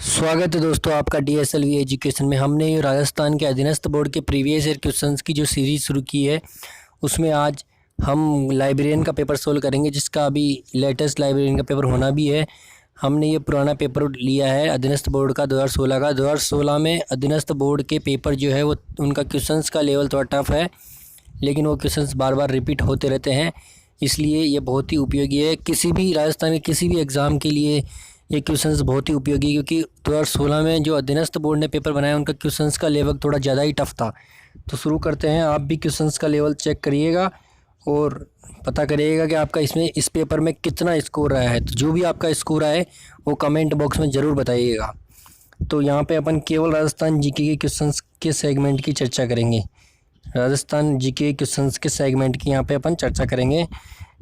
स्वागत है दोस्तों आपका DSLV एजुकेशन में। हमने ये राजस्थान के अधीनस्थ बोर्ड के प्रीवियस ईयर क्वेश्चंस की जो सीरीज़ शुरू की है उसमें आज हम लाइब्रेरियन का पेपर सोल्व करेंगे, जिसका अभी लेटेस्ट लाइब्रेरियन का पेपर होना भी है। हमने ये पुराना पेपर लिया है अधीनस्थ बोर्ड का 2016 का। 2016 में अधीनस्थ बोर्ड के पेपर जो है वो उनका क्वेश्चंस का लेवल थोड़ा टफ है, लेकिन वो क्वेश्चंस बार बार रिपीट होते रहते हैं, इसलिए ये बहुत ही उपयोगी है। किसी भी राजस्थान के किसी भी एग्ज़ाम के लिए ये क्वेश्चंस बहुत ही उपयोगी है, क्योंकि 2016 में जो अधीनस्थ बोर्ड ने पेपर बनाया उनका क्वेश्चंस का लेवल थोड़ा ज़्यादा ही टफ था। तो शुरू करते हैं। आप भी क्वेश्चंस का लेवल चेक करिएगा और पता करिएगा कि आपका इस पेपर में कितना स्कोर आया है। तो जो भी आपका स्कोर आए वो कमेंट बॉक्स में ज़रूर बताइएगा। तो यहाँ पे अपन केवल राजस्थान जीके के क्वेश्चंस के सेगमेंट की चर्चा करेंगे। राजस्थान जीके क्वेश्चंस के सेगमेंट की यहाँ पे अपन चर्चा करेंगे।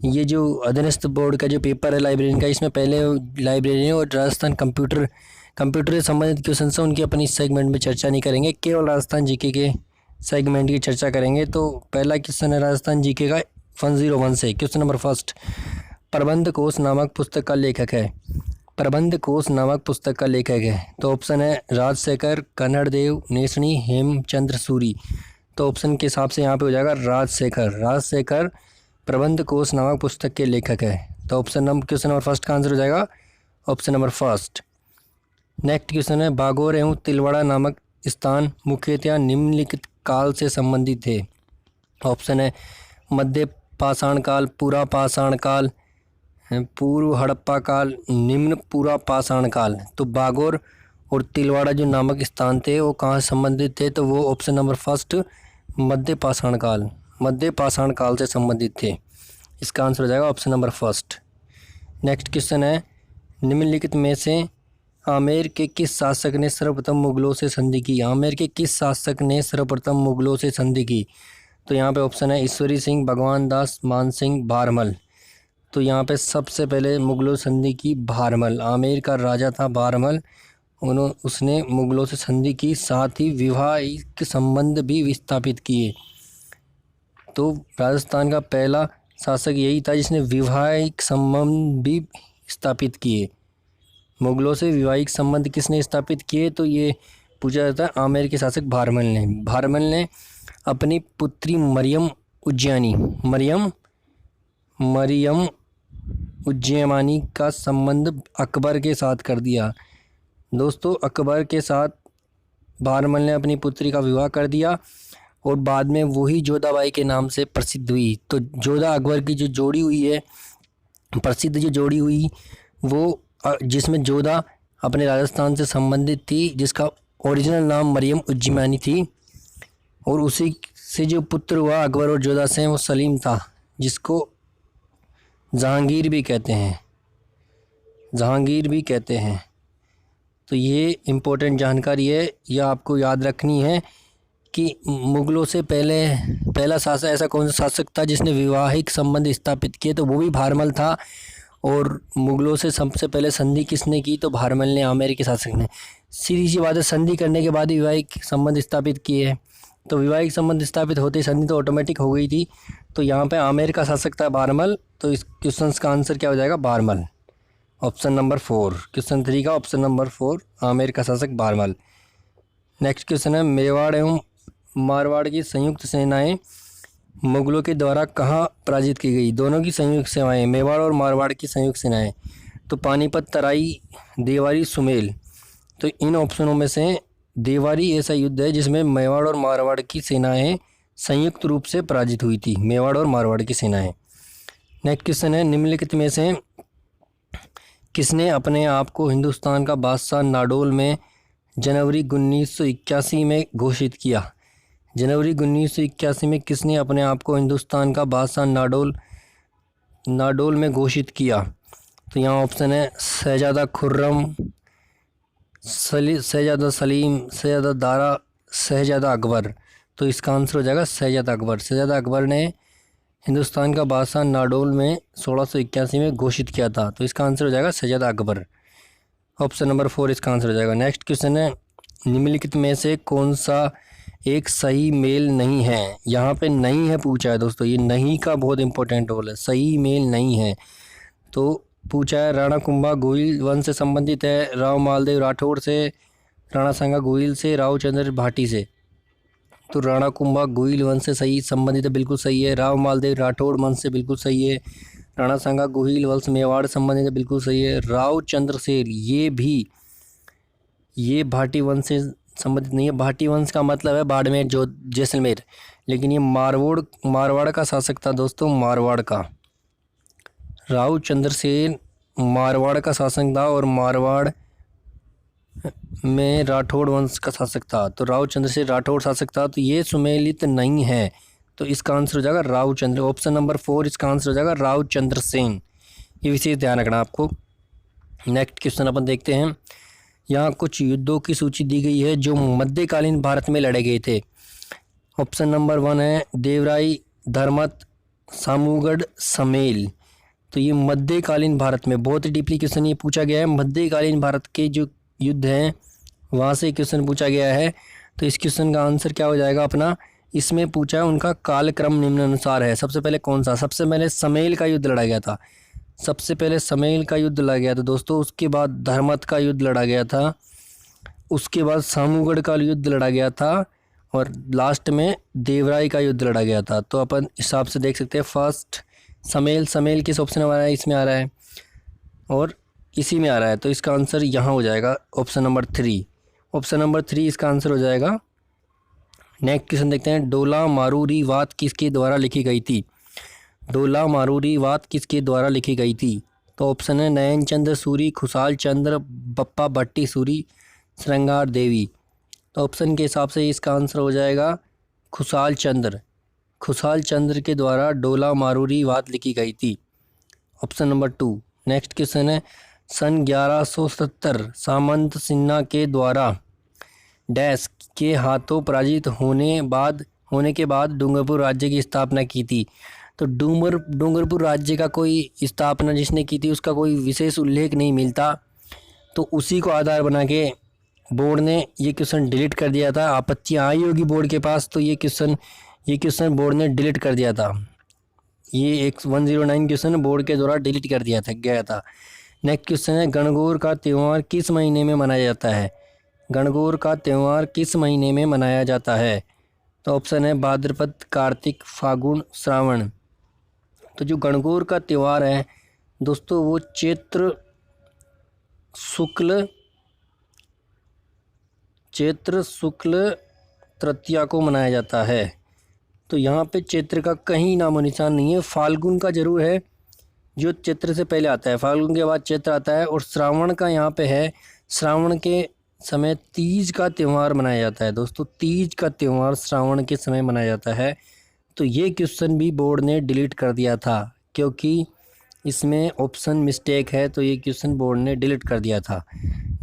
ये जो अधीनस्थ बोर्ड का जो पेपर है लाइब्रेरियन का, इसमें पहले लाइब्रेरियन और राजस्थान कंप्यूटर से संबंधित क्वेश्चन है उनकी अपन इस सेगमेंट में चर्चा नहीं करेंगे, केवल राजस्थान जीके के सेगमेंट की चर्चा करेंगे। तो पहला क्वेश्चन है राजस्थान जीके का 101 से। क्वेश्चन नंबर फर्स्ट, प्रबंध कोश नामक पुस्तक का लेखक है। प्रबंध कोश नामक पुस्तक का लेखक है तो ऑप्शन है राजशेखर, कन्नड़देव, नेसणी, हेमचंद्र सूरी। तो ऑप्शन के हिसाब से यहाँ पे हो जाएगा राजशेखर प्रबंध कोश नामक पुस्तक के लेखक है। तो क्वेश्चन नंबर फर्स्ट का आंसर हो जाएगा option number first. Next question है, बागोर एवं तिलवाड़ा नामक स्थान मुख्यतः निम्नलिखित काल से संबंधित थे। ऑप्शन है मध्य पाषाण काल, पूरा पाषाण काल, पूर्व हड़प्पा काल, निम्न पूरा पाषाण काल। तो बागोर और तिलवाड़ा जो नामक स्थान थे वो कहाँ से संबंधित थे? तो वो ऑप्शन नंबर फर्स्ट मध्य पाषाण काल से संबंधित थे। इसका आंसर हो जाएगा option number first. Next question है, निम्नलिखित में से आमेर के किस शासक ने सर्वप्रथम मुगलों से संधि की? आमेर के किस शासक ने सर्वप्रथम मुगलों से संधि की? तो यहाँ पे ऑप्शन है ईश्वरी सिंह, भगवान दास, मान सिंह, भारमल। तो यहाँ पे सबसे पहले मुगलों संधि की भारमल, आमेर का राजा था भारमल, उसने मुगलों से संधि की, साथ ही विवाहिक संबंध भी विस्थापित किए। तो राजस्थान का पहला शासक यही था जिसने विवाहिक संबंध भी स्थापित किए। मुगलों से विवाहिक संबंध किसने स्थापित किए? तो ये पूछा जाता है आमेर के शासक भारमल ने अपनी पुत्री मरियम उज्जैमानी का संबंध अकबर के साथ कर दिया। दोस्तों, अकबर के साथ भारमल ने अपनी पुत्री का विवाह कर दिया और बाद में वही जोधाबाई के नाम से प्रसिद्ध हुई। तो जोधा अकबर की जो जोड़ी हुई है, प्रसिद्ध जो जोड़ी हुई, वो जिसमें जोधा अपने राजस्थान से संबंधित थी, जिसका ओरिजिनल नाम मरियम उज्जैमानी थी, और उसी से जो पुत्र हुआ अकबर और जोधा से वो सलीम था, जिसको जहांगीर भी कहते हैं। तो ये इम्पोर्टेंट जानकारी है, यह आपको याद रखनी है कि मुगलों से पहला शासक ऐसा कौन सा शासक था जिसने विवाहिक संबंध स्थापित किए? तो वो भी भारमल था। और मुगलों से सबसे पहले संधि किसने की? तो भारमल ने, आमेर के शासक ने। सीधी सी बात है, संधि करने के बाद ही विवाहिक संबंध स्थापित किए। तो विवाहिक संबंध स्थापित होते ही संधि तो ऑटोमेटिक हो गई थी। तो यहाँ पे आमेर का शासक था भारमल। तो इस क्वेश्चन का आंसर क्या हो जाएगा? Bharmal, option number 4। क्वेश्चन 3 का ऑप्शन नंबर 4, आमेर का शासक भारमल। नेक्स्ट क्वेश्चन है, मेवाड़ एवं मारवाड़ की संयुक्त सेनाएं मुगलों के द्वारा कहाँ पराजित की गई? दोनों की संयुक्त सेनाएं, मेवाड़ और मारवाड़ की संयुक्त सेनाएं। तो पानीपत, तराई, देवारी, सुमेल। तो इन ऑप्शनों में से देवारी ऐसा युद्ध है जिसमें मेवाड़ और मारवाड़ की सेनाएं संयुक्त रूप से पराजित हुई थी, मेवाड़ और मारवाड़ की सेनाएं। नेक्स्ट क्वेश्चन है, निम्नलिखित में से किसने अपने आप को हिंदुस्तान का बादशाह नाडोल में जनवरी 1981 में घोषित किया? जनवरी 1981 में किसने अपने आप को हिंदुस्तान का बादशाह नाडोल में घोषित किया? तो यहाँ ऑप्शन है शहजादा खुर्रम, शहजादा सलीम, शहजादा दारा, शहजादा अकबर। तो इसका आंसर हो जाएगा शहजादा अकबर। शहजादा अकबर ने हिंदुस्तान का बादशाह नाडोल में 1681 में घोषित किया था। तो इसका आंसर हो जाएगा शहजादा अकबर, ऑप्शन नंबर 4 इसका आंसर हो जाएगा। नेक्स्ट क्वेश्चन है, निम्नलिखित में से कौन सा एक सही मेल नहीं है? यहाँ पे नहीं है पूछा है दोस्तों, ये नहीं का बहुत इंपॉर्टेंट रोल है, सही मेल नहीं है। तो पूछा है राणा कुंभा गोहिल वंश से संबंधित है, राव मालदेव राठौड़ से, राणा सांगा गोहिल से, राव चंद्र भाटी से। तो राणा कुंभा गोहिल वंश से सही संबंधित है, बिल्कुल सही है। राव मालदेव राठौड़ वंश से बिल्कुल सही है। राणा सांगा गोहिल वंश मेवाड़ संबंधित है, बिल्कुल सही है। राव चंद्रसेन ये भाटी वंश से संबंधित नहीं है। भाटी वंश का मतलब है बाड़मेर जो जैसलमेर, लेकिन ये मारवाड़ का शासक था दोस्तों, मारवाड़ का। राव चंद्रसेन मारवाड़ का शासक था और मारवाड़ में राठौड़ वंश का शासक था। तो राव चंद्रसेन राठौड़ शासक था, तो ये सुमेलित नहीं है। तो इसका आंसर हो जाएगा राव चंद्र। ऑप्शन नंबर 4 इसका आंसर हो जाएगा राव चंद्रसेन। ये विशेष ध्यान रखना आपको। नेक्स्ट क्वेश्चन अपन देखते हैं। यहाँ कुछ युद्धों की सूची दी गई है जो मध्यकालीन भारत में लड़े गए थे। ऑप्शन नंबर 1 है देवराई, धर्मत, सामूगढ़, समेल। तो ये मध्यकालीन भारत में बहुत ही डीपली क्वेश्चन ये पूछा गया है। मध्यकालीन भारत के जो युद्ध हैं वहाँ से क्वेश्चन पूछा गया है। तो इस क्वेश्चन का आंसर क्या हो जाएगा अपना, इसमें पूछा है उनका कालक्रम निम्नानुसार है। सबसे पहले कौन सा, सबसे पहले समेल का युद्ध लड़ा गया था। सबसे पहले समेल का युद्ध लड़ा गया था दोस्तों, उसके बाद धर्मत का युद्ध लड़ा गया था, उसके बाद सामूगढ़ का युद्ध लड़ा गया था और लास्ट में देवराई का युद्ध लड़ा गया था। तो अपन हिसाब से देख सकते हैं फर्स्ट समेल किस ऑप्शन में आ रहा है, इसमें आ रहा है और इसी में आ रहा है। तो इसका आंसर यहाँ हो जाएगा ऑप्शन नंबर 3। ऑप्शन नंबर 3 इसका आंसर हो जाएगा। नेक्स्ट क्वेश्चन देखते हैं। डोला मारूरी वात किसके द्वारा लिखी गई थी। डोला मारूरी वात किसके द्वारा लिखी गई थी। तो ऑप्शन है नयन चंद्र सूरी, खुशाल चंद्र, बप्पा भट्टी सूरी, श्रृंगार देवी। तो ऑप्शन के हिसाब से इसका आंसर हो जाएगा खुशाल चंद्र। खुशाल चंद्र के द्वारा डोला मारूरी वात लिखी गई थी। Option number 2। नेक्स्ट क्वेश्चन है। सन 1170 सामंत सिन्हा के द्वारा डैश के हाथों पराजित होने के बाद डूंगरपुर राज्य की स्थापना की थी। तो डूंगरपुर राज्य का कोई स्थापना जिसने की थी उसका कोई विशेष उल्लेख नहीं मिलता, तो उसी को आधार बना के बोर्ड ने ये क्वेश्चन डिलीट कर दिया था। आपत्तियाँ आई होगी बोर्ड के पास, तो ये क्वेश्चन बोर्ड ने डिलीट कर दिया था। ये एक 109 क्वेश्चन बोर्ड के द्वारा डिलीट कर दिया गया था। नेक्स्ट क्वेश्चन है। गणगौर का त्यौहार किस महीने में मनाया जाता है। गणगौर का त्यौहार किस महीने में मनाया जाता है। तो ऑप्शन है भाद्रपद, कार्तिक, फागुन, श्रावण। तो जो गणगौर का त्यौहार है दोस्तों वो चैत्र शुक्ल तृतीया को मनाया जाता है। तो यहाँ पे चैत्र का कहीं नामो निशान नहीं है। फाल्गुन का जरूर है जो चैत्र से पहले आता है, फाल्गुन के बाद चैत्र आता है। और श्रावण का यहाँ पे है, श्रावण के समय तीज का त्यौहार मनाया जाता है दोस्तों। तीज का त्यौहार श्रावण के समय मनाया जाता है। तो ये क्वेश्चन भी बोर्ड ने डिलीट कर दिया था क्योंकि इसमें ऑप्शन मिस्टेक है, तो ये क्वेश्चन बोर्ड ने डिलीट कर दिया था।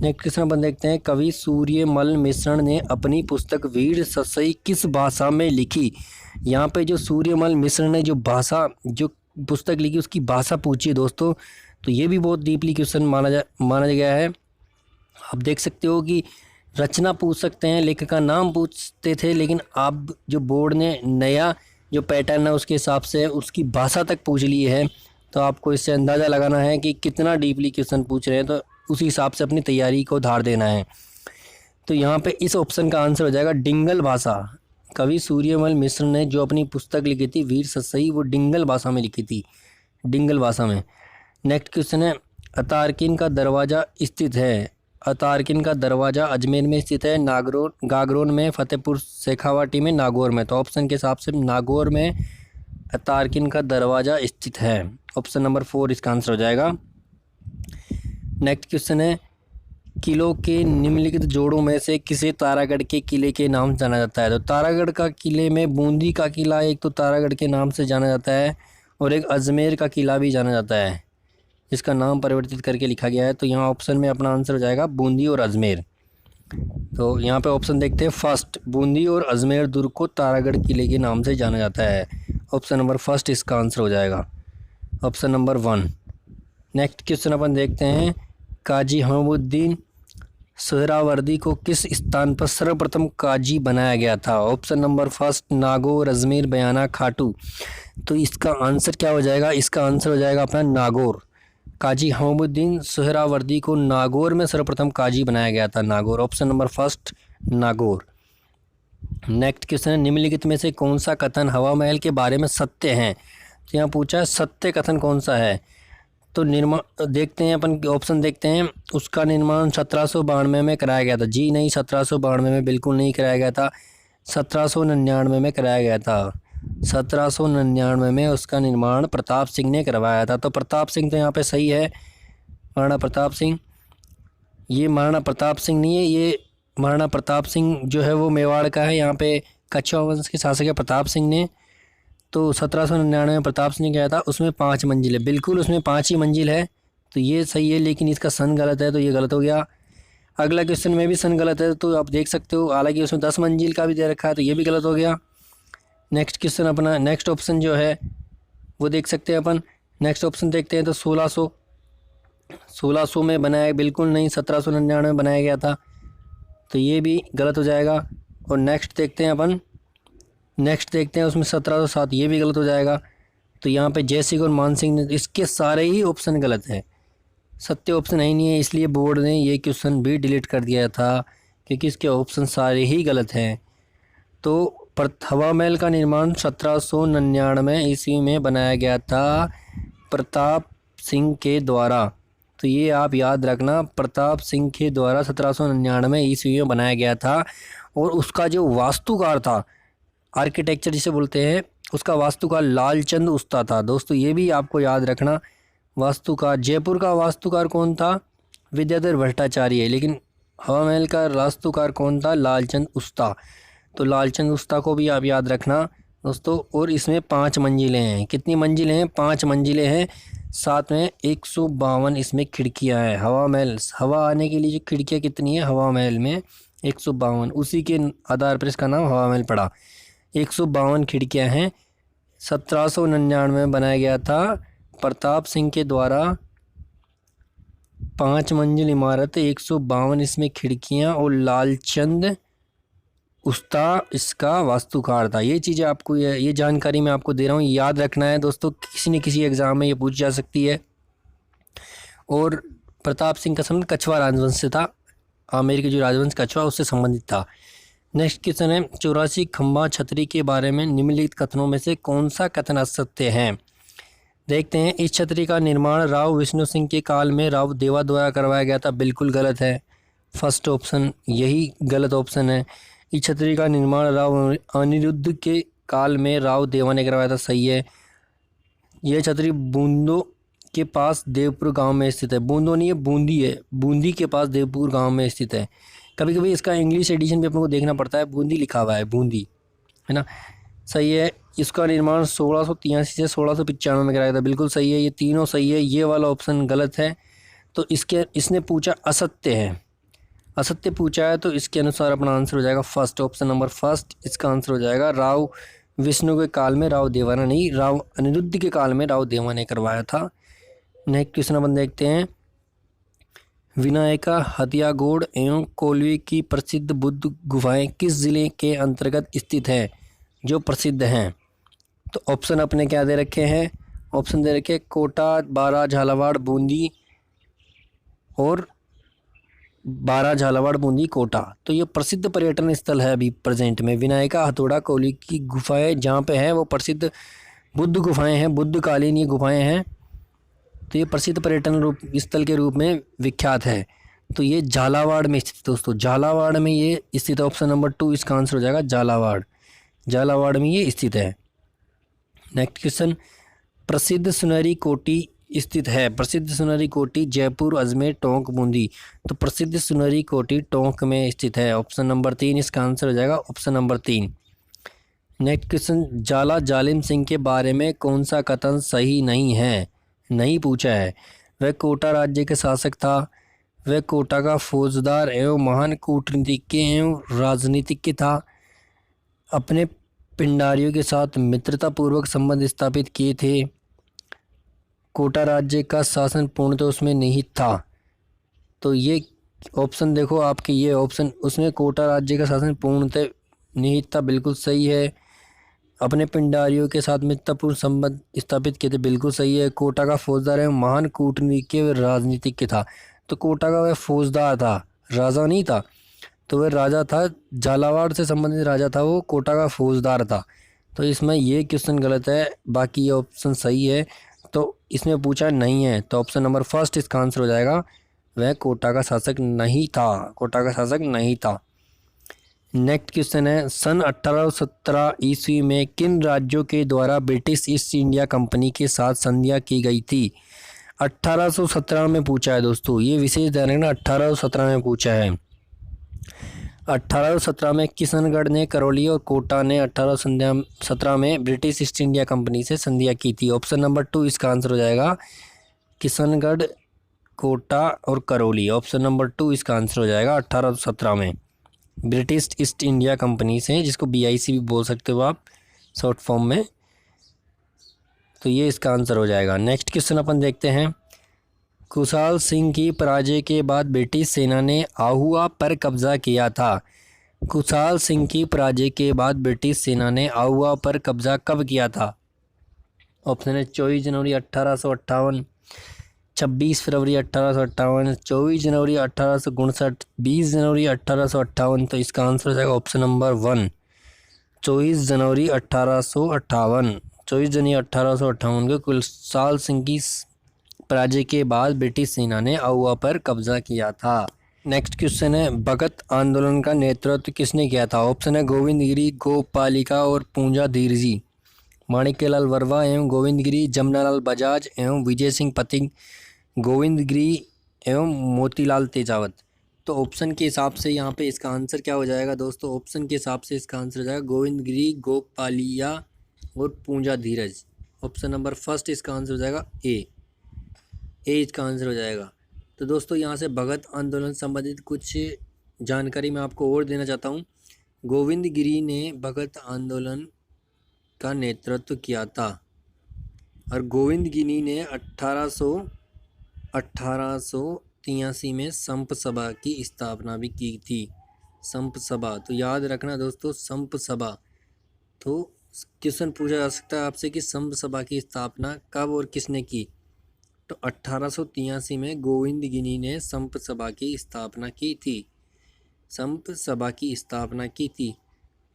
नेक्स्ट क्वेश्चन अपन देखते हैं। कवि सूर्यमल मिश्र ने अपनी पुस्तक वीर ससई किस भाषा में लिखी। यहाँ पे जो सूर्यमल मिश्र ने जो पुस्तक लिखी उसकी भाषा पूछी दोस्तों। तो ये भी बहुत डीपली क्वेश्चन माना गया है। आप देख सकते हो कि रचना पूछ सकते हैं, लेखक का नाम पूछते थे, लेकिन अब जो बोर्ड ने नया जो पैटर्न है उसके हिसाब से उसकी भाषा तक पूछ ली है। तो आपको इससे अंदाज़ा लगाना है कि कितना डीपली क्वेश्चन पूछ रहे हैं, तो उसी हिसाब से अपनी तैयारी को धार देना है। तो यहाँ पे इस ऑप्शन का आंसर हो जाएगा डिंगल भाषा। कवि सूर्यमल मिश्र ने जो अपनी पुस्तक लिखी थी वीर ससई, वो डिंगल भाषा में लिखी थी, डिंगल भाषा में। नेक्स्ट क्वेश्चन है। अतारकिन का दरवाज़ा स्थित है। अतारकिन का दरवाज़ा अजमेर में स्थित है, गागरोन में, फतेहपुर शेखावाटी में, नागौर में। तो ऑप्शन के हिसाब से नागौर में अतारकिन का दरवाज़ा स्थित है। ऑप्शन नंबर 4 इसका आंसर हो जाएगा। नेक्स्ट क्वेश्चन है। किलों के निम्नलिखित जोड़ों में से किसे तारागढ़ के किले के नाम से जाना जाता है। तो तारागढ़ का किले में बूंदी का किला एक तो तारागढ़ के नाम से जाना जाता है और एक अजमेर का किला भी जाना जाता है, जिसका नाम परिवर्तित करके लिखा गया है। तो यहाँ ऑप्शन में अपना आंसर हो जाएगा बूंदी और अजमेर। तो यहाँ पे ऑप्शन देखते हैं। फर्स्ट, बूंदी और अजमेर दुर्ग को तारागढ़ किले के नाम से जाना जाता है। ऑप्शन नंबर फर्स्ट इसका आंसर हो जाएगा, ऑप्शन नंबर 1। नेक्स्ट क्वेश्चन अपन देखते हैं। काजी हमउद्दीन सोहरावर्दी को किस स्थान पर सर्वप्रथम काजी बनाया गया था। Option number first Nagaur, Ajmer, Bayana, Khatu. तो इसका आंसर क्या हो जाएगा, इसका आंसर हो जाएगा अपना नागौर। काजी हमीमुद्दीन सुहरावर्दी को नागौर में सर्वप्रथम काजी बनाया गया था? Nagaur, option number first Nagaur. Next question है, निम्नलिखित में से कौन सा कथन हवा महल के बारे में सत्य है? तो यहाँ पूछा है सत्य कथन कौन सा है। तो निर्माण देखते हैं अपन, ऑप्शन देखते हैं। उसका निर्माण 1792 में कराया गया था। जी नहीं, 1792 में बिल्कुल नहीं कराया गया था, 1799 में कराया गया था। 1799 में उसका निर्माण प्रताप सिंह ने करवाया था। तो प्रताप सिंह तो यहाँ पे सही है, महाराणा प्रताप सिंह। ये महाराणा प्रताप सिंह नहीं है, ये महाराणा प्रताप सिंह जो है वो मेवाड़ का है। यहाँ पे कछवाहा वंश के शासक है प्रताप सिंह ने। तो 1799 में प्रताप सिंह ने किया था। उसमें 5 मंजिल है, बिल्कुल उसमें 5 ही मंजिल है, तो ये सही है। लेकिन इसका सन गलत है, तो ये गलत हो गया। अगला क्वेश्चन में भी सन गलत है, तो आप देख सकते हो। हालांकि उसमें 10 मंजिल का भी दे रखा है, तो ये भी गलत हो गया। नेक्स्ट क्वेश्चन अपना, नेक्स्ट ऑप्शन जो है वो देख सकते हैं अपन। नेक्स्ट ऑप्शन देखते हैं तो 1600 में बनाया, बिल्कुल नहीं, 1799 में बनाया गया था, तो ये भी गलत हो जाएगा। और नेक्स्ट देखते हैं अपन, नेक्स्ट देखते हैं उसमें 1707, ये भी गलत हो जाएगा। तो यहाँ पे जयसिंह और मानसिंह ने, इसके सारे ही ऑप्शन गलत हैं, सत्य ऑप्शन है ही नहीं है, इसलिए बोर्ड ने ये क्वेश्चन भी डिलीट कर दिया था, क्योंकि इसके ऑप्शन सारे ही गलत हैं। तो हवा महल का निर्माण 1799 ईस्वी में बनाया गया था प्रताप सिंह के द्वारा। तो ये आप याद रखना, प्रताप सिंह के द्वारा 1799 ईस्वी में बनाया गया था। और उसका जो वास्तुकार था, आर्किटेक्चर जिसे बोलते हैं, उसका वास्तुकार लालचंद उस्ता था। दोस्तों ये भी आपको याद रखना, वास्तुकार, जयपुर का वास्तुकार कौन था? विद्याधर भट्टाचार्य है, लेकिन हवा महल का वास्तुकार कौन था? लालचंद उस्ता। तो लालचंद उस्ता को भी आप याद रखना दोस्तों। और इसमें 5 मंजिलें हैं। कितनी मंजिलें हैं? 5 मंजिलें हैं। साथ में 152 इसमें खिड़कियां हैं। हवा महल, हवा आने के लिए जो खिड़कियां कितनी है हवा महल में? 152। उसी के आधार पर इसका नाम हवा महल पड़ा। 152 खिड़कियां हैं। 1799 में बनाया गया था प्रताप सिंह के द्वारा। 5 मंजिल इमारत, 152 इसमें खिड़कियां, और लालचंद उस्ता इसका वास्तुकार था। ये चीज़ें आपको, ये जानकारी मैं आपको दे रहा हूँ, याद रखना है दोस्तों। किसी न किसी एग्ज़ाम में ये पूछ जा सकती है। और प्रताप सिंह का संबंध कछवाहा राजवंश से था। आमेर के जो राजवंश कछवाहा, उससे संबंधित था। नेक्स्ट क्वेश्चन है, 84 खंभा छतरी के बारे में निम्नलिखित कथनों में से कौन सा कथन असत्य है? देखते हैं। इस छतरी का निर्माण राव विष्णु सिंह के काल में राव देवा द्वारा करवाया गया था। बिल्कुल गलत है, फर्स्ट ऑप्शन यही गलत ऑप्शन है। इस छतरी का निर्माण राव अनिरुद्ध के काल में राव देवा ने करवाया था। सही है। यह छतरी बूंदो के पास देवपुर गांव में स्थित है। बूंदो नहीं है, बूंदी है। बूंदी के पास देवपुर गांव में स्थित है। कभी कभी इसका इंग्लिश एडिशन भी अपने को देखना पड़ता है, बूंदी लिखा हुआ है, बूंदी, है ना। सही है। इसका निर्माण 1683 से 1695 में कराया था। बिल्कुल सही है, ये तीनों सही है। ये वाला ऑप्शन गलत है। तो इसने पूछा असत्य है, असत्य पूछा है, तो इसके अनुसार अपना आंसर हो जाएगा फर्स्ट, ऑप्शन नंबर फर्स्ट इसका आंसर हो जाएगा। राव विष्णु के काल में राव देवा ने नहीं, राव अनिरुद्ध के काल में राव देवा ने करवाया था। नेक्स्ट क्वेश्चन अपन देखते हैं। विनायका, हथियागोड़ एवं कोल्वी की प्रसिद्ध बुद्ध गुफाएं किस जिले के अंतर्गत स्थित है? जो प्रसिद्ध हैं, तो ऑप्शन अपने क्या दे रखे हैं? ऑप्शन दे रखे कोटा, बारा, झालावाड़, बूंदी और बारा, झालावाड़, बूंदी, कोटा। तो ये प्रसिद्ध पर्यटन स्थल है अभी प्रेजेंट में। विनायका, हथौड़ा, कोल्वी की गुफाएं जहाँ पे हैं वो प्रसिद्ध बुद्ध गुफाएं हैं, बुद्ध कालीन ये गुफाएं हैं। तो ये प्रसिद्ध पर्यटन स्थल के रूप में विख्यात है। तो ये झालावाड़ में स्थित, दोस्तों झालावाड़ में ये स्थित है। ऑप्शन नंबर 2 इसका आंसर हो जाएगा झालावाड़, झालावाड़ में ये स्थित है। नेक्स्ट क्वेश्चन, प्रसिद्ध सुनहरी कोठी स्थित है। प्रसिद्ध सुनहरी कोठी जयपुर, अजमेर, टोंक, बूंदी। तो प्रसिद्ध सुनहरी कोठी टोंक में स्थित है। ऑप्शन नंबर 3 इसका आंसर हो जाएगा, ऑप्शन नंबर 3। नेक्स्ट क्वेश्चन, जाला जालिम सिंह के बारे में कौन सा कथन सही नहीं है? नहीं पूछा है। वह कोटा राज्य के शासक था। वह कोटा का फौजदार एवं महान कूटनीतिज्ञ एवं राजनीतिज्ञ था। अपने पिंडारियों के साथ मित्रतापूर्वक संबंध स्थापित किए थे। कोटा राज्य का शासन पूर्णतः उसमें निहित था। तो ये ऑप्शन देखो आपके, ये ऑप्शन उसमें कोटा राज्य का शासन पूर्णतः निहित था, बिल्कुल सही है। अपने पिंडारियों के साथ मित्रपूर्ण संबंध स्थापित किए थे, बिल्कुल सही है। कोटा का फौजदार एवं महान कूटनीतिज्ञ व राजनीतिज्ञ था। तो कोटा का वह फौजदार था, राजा नहीं था। तो वह राजा था, झालावाड़ से संबंधित राजा था वो, कोटा का फौजदार था। तो इसमें ये क्वेश्चन गलत है, बाकी ये ऑप्शन सही है। तो इसमें पूछा नहीं है, तो ऑप्शन नंबर फर्स्ट इसका आंसर हो जाएगा। वह कोटा का शासक नहीं था, कोटा का शासक नहीं था। नेक्स्ट क्वेश्चन है, सन 1817 ईस्वी में किन राज्यों के द्वारा ब्रिटिश ईस्ट इंडिया कंपनी के साथ संधियां की गई थी? 1817 में पूछा है दोस्तों, ये विशेष ध्यान रखना, 1817 में पूछा है। 1817 में किशनगढ़ ने करौली और कोटा ने 1817 में ब्रिटिश ईस्ट इंडिया कंपनी से संधियां की थी। ऑप्शन नंबर 2 इसका आंसर हो जाएगा, किशनगढ़, कोटा और करौली। ऑप्शन नंबर 2 इसका आंसर हो जाएगा 1817 में ब्रिटिश ईस्ट इंडिया कंपनी से, जिसको BIC भी बोल सकते हो आप शॉर्ट फॉर्म में। तो ये इसका आंसर हो जाएगा। नेक्स्ट क्वेश्चन अपन देखते हैं, खुशहाल सिंह की पराजय के बाद ब्रिटिश सेना ने आहुआ पर कब्जा किया था। खुशहाल सिंह की पराजय के बाद ब्रिटिश सेना ने आहुआ पर कब्जा कब किया था? ऑप्शन है 24 जनवरी 1858, 26 फरवरी 1858, 24 जनवरी 1859, 20 जनवरी 1858। तो इसका आंसर हो जाएगा ऑप्शन नंबर 1, 24 जनवरी 1858। 24 जनवरी 1858 को खुशहाल सिंह की पराजय के बाद ब्रिटिश सेना ने आहुआ पर कब्जा किया था। नेक्स्ट क्वेश्चन है, भगत आंदोलन का नेतृत्व किसने किया था? ऑप्शन है गोविंदगिरी, गोपालिका और पूंजा धीरजी। माणिक्यलाल वर्मा एवं गोविंदगिरी, जमनालाल बजाज एवं विजय सिंह पथिक, गोविंदगिरी एवं मोतीलाल तेजावत। तो ऑप्शन के हिसाब से यहाँ पे इसका आंसर क्या हो जाएगा दोस्तों? ऑप्शन के हिसाब से इसका आंसर हो जाएगा गोविंदगिरी, गोपालिया और पूंजा धीरज। ऑप्शन नंबर फर्स्ट इसका आंसर हो जाएगा ए इसका आंसर हो जाएगा। तो दोस्तों यहाँ से भगत आंदोलन संबंधित कुछ जानकारी मैं आपको और देना चाहता हूँ। गोविंदगिरी ने भगत आंदोलन का नेतृत्व किया था और गोविंदगिरी ने 1883 में संप सभा की स्थापना भी की थी। संप सभा, तो याद रखना दोस्तों, संप सभा। तो क्वेश्चन पूछा जा सकता है आपसे कि संप सभा की स्थापना कब और किसने की? तो 1883 में गोविंदगिरी ने संप सभा की स्थापना की थी, संप सभा की स्थापना की थी।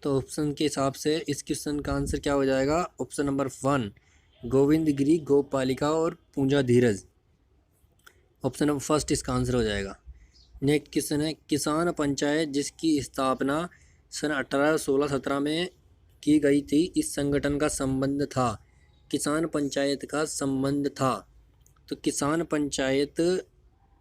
तो ऑप्शन के हिसाब से इस क्वेश्चन का आंसर क्या हो जाएगा? ऑप्शन नंबर 1, गोविंदगिरी, गोपालिका और पूंजा धीरज। ऑप्शन नंबर फर्स्ट इसका आंसर हो जाएगा। नेक्स्ट क्वेश्चन है, किसान पंचायत जिसकी स्थापना सन 1816-17 में की गई थी, इस संगठन का संबंध था। किसान पंचायत का संबंध था। तो किसान पंचायत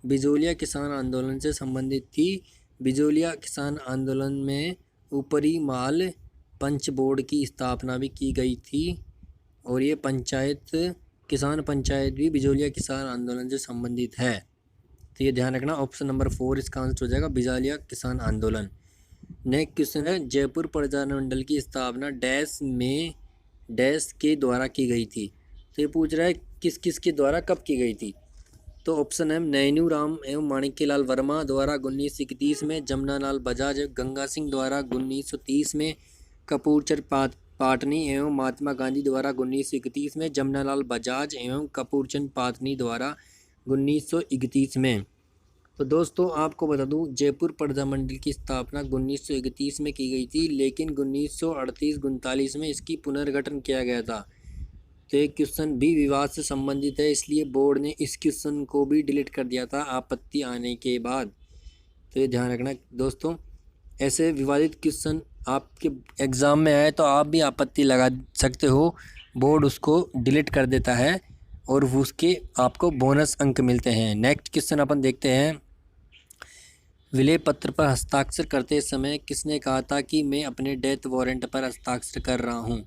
बिजोलिया किसान आंदोलन से संबंधित थी। बिजोलिया किसान आंदोलन में ऊपरी माल पंच बोर्ड की स्थापना भी की गई थी और ये पंचायत, किसान पंचायत भी बिजोलिया किसान आंदोलन से संबंधित है। तो ये ध्यान रखना, ऑप्शन नंबर 4 इसका आंसर हो जाएगा, बिजोलिया किसान आंदोलन। नेक्स्ट क्वेश्चन है, जयपुर प्रजा मंडल की स्थापना डैश में डैश के द्वारा की गई थी। तो ये पूछ रहा है किस किस के द्वारा कब की गई थी? तो ऑप्शन है नैनू राम एवं माणिक्यलाल वर्मा द्वारा 1931 में, जमनालाल बजाज एवं गंगा सिंह द्वारा 1930 में, कपूरचंद पाटनी एवं महात्मा गांधी द्वारा 1931 में, जमनालाल बजाज एवं कपूरचंद पाटनी द्वारा 1931 में। तो दोस्तों आपको बता दूं, जयपुर प्रजा मंडल की स्थापना 1931 में की गई थी, लेकिन 1938-39 में इसकी पुनर्गठन किया गया था। तो ये क्वेश्चन भी विवाद से संबंधित है, इसलिए बोर्ड ने इस क्वेश्चन को भी डिलीट कर दिया था आपत्ति आने के बाद। तो ये ध्यान रखना दोस्तों, ऐसे विवादित क्वेश्चन आपके एग्ज़ाम में आए तो आप भी आपत्ति लगा सकते हो, बोर्ड उसको डिलीट कर देता है और उसके आपको बोनस अंक मिलते हैं। नेक्स्ट क्वेश्चन अपन देखते हैं, विलय पत्र पर हस्ताक्षर करते समय किसने कहा था कि मैं अपने डेथ वारंट पर हस्ताक्षर कर रहा हूँ?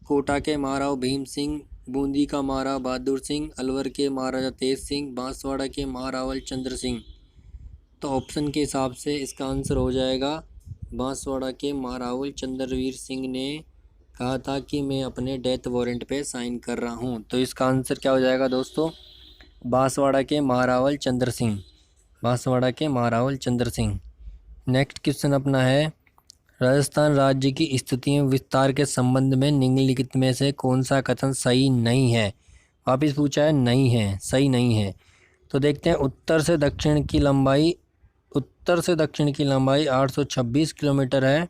कोटा के महाराव भीम सिंह, बूंदी का महाराव बहादुर सिंह, अलवर के महाराजा तेज सिंह, बांसवाड़ा के महारावल चंद्र सिंह। तो ऑप्शन के हिसाब से इसका आंसर हो जाएगा, बांसवाड़ा के महारावल चंद्रवीर सिंह ने कहा था कि मैं अपने डेथ वारंट पे साइन कर रहा हूँ। तो इसका आंसर क्या हो जाएगा दोस्तों? बांसवाड़ा के महारावल चंद्र सिंह, बांसवाड़ा के महारावल चंद्र सिंह। नेक्स्ट क्वेश्चन अपना है, राजस्थान राज्य की स्थिति में विस्तार के संबंध में निम्नलिखित में से कौन सा कथन सही नहीं है। वापिस पूछा है, नहीं है, सही नहीं है। तो देखते हैं, उत्तर से दक्षिण की लंबाई 826 किलोमीटर है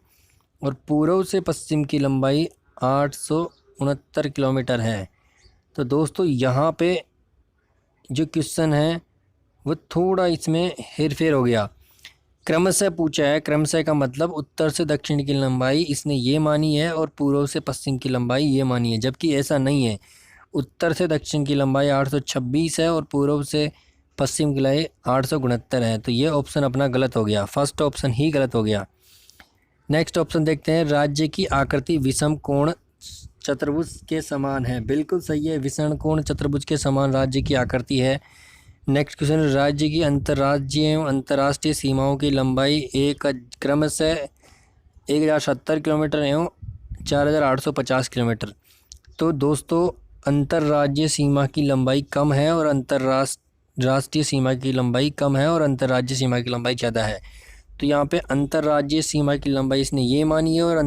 और पूर्व से पश्चिम की लंबाई 869 किलोमीटर है। तो दोस्तों यहाँ पे जो क्वेश्चन है वो थोड़ा इसमें हेरफेर हो गया। क्रमशः पूछा है, क्रमशः का मतलब उत्तर से दक्षिण की लंबाई इसने ये मानी है और पूर्व से पश्चिम की लंबाई ये मानी है, जबकि ऐसा नहीं है। उत्तर से दक्षिण की लंबाई 826 है और पूर्व से पश्चिम की लंबाई 869 है। तो ये ऑप्शन अपना गलत हो गया, फर्स्ट ऑप्शन ही गलत हो गया। नेक्स्ट ऑप्शन देखते हैं, राज्य की आकृति विषम कोण चतुर्भुज के समान है। बिल्कुल सही है, विषम कोण चतुर्भुज के समान राज्य की आकृति है। नेक्स्ट क्वेश्चन, राज्य की अंतर्राज्यीय एवं अंतर्राष्ट्रीय सीमाओं की लंबाई एक क्रमशः 1070 किलोमीटर एवं 4850 किलोमीटर। तो दोस्तों अंतर्राज्यीय सीमा की लंबाई कम है और राष्ट्रीय सीमा की लंबाई कम है और अंतर्राज्यीय सीमा की लंबाई ज़्यादा है। तो यहाँ पे अंतर्राज्यीय सीमा की लंबाई इसने ये मानी है और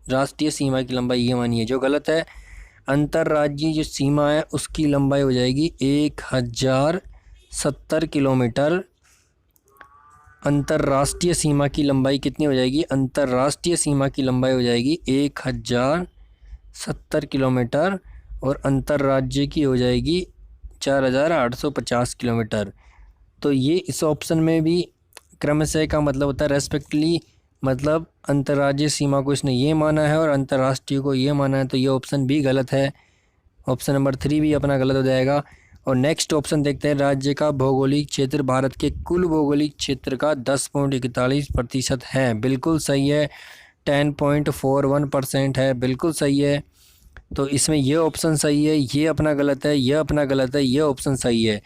राष्ट्रीय सीमा की लंबाई ये मानी है, जो गलत है। अंतर्राज्यीय जो सीमा है उसकी लंबाई हो जाएगी 1070 किलोमीटर। अंतर्राष्ट्रीय सीमा की लंबाई कितनी हो जाएगी? अंतर्राष्ट्रीय सीमा की लंबाई हो जाएगी 1070 किलोमीटर और अंतर्राज्य की हो जाएगी 4850 किलोमीटर। तो ये इस ऑप्शन में भी क्रमशः का मतलब होता है रेस्पेक्टली, मतलब अंतर्राज्यीय सीमा को इसने ये माना है और अंतर्राष्ट्रीय को ये माना है। तो ये ऑप्शन भी गलत है, ऑप्शन नंबर 3 भी अपना गलत हो जाएगा। और नेक्स्ट ऑप्शन देखते हैं, राज्य का भौगोलिक क्षेत्र भारत के कुल भौगोलिक क्षेत्र का 10.41% है। बिल्कुल सही है, 10.41% है, बिल्कुल सही है। तो इसमें ये ऑप्शन सही है, ये अपना गलत है, ये अपना गलत है, ये ऑप्शन सही है।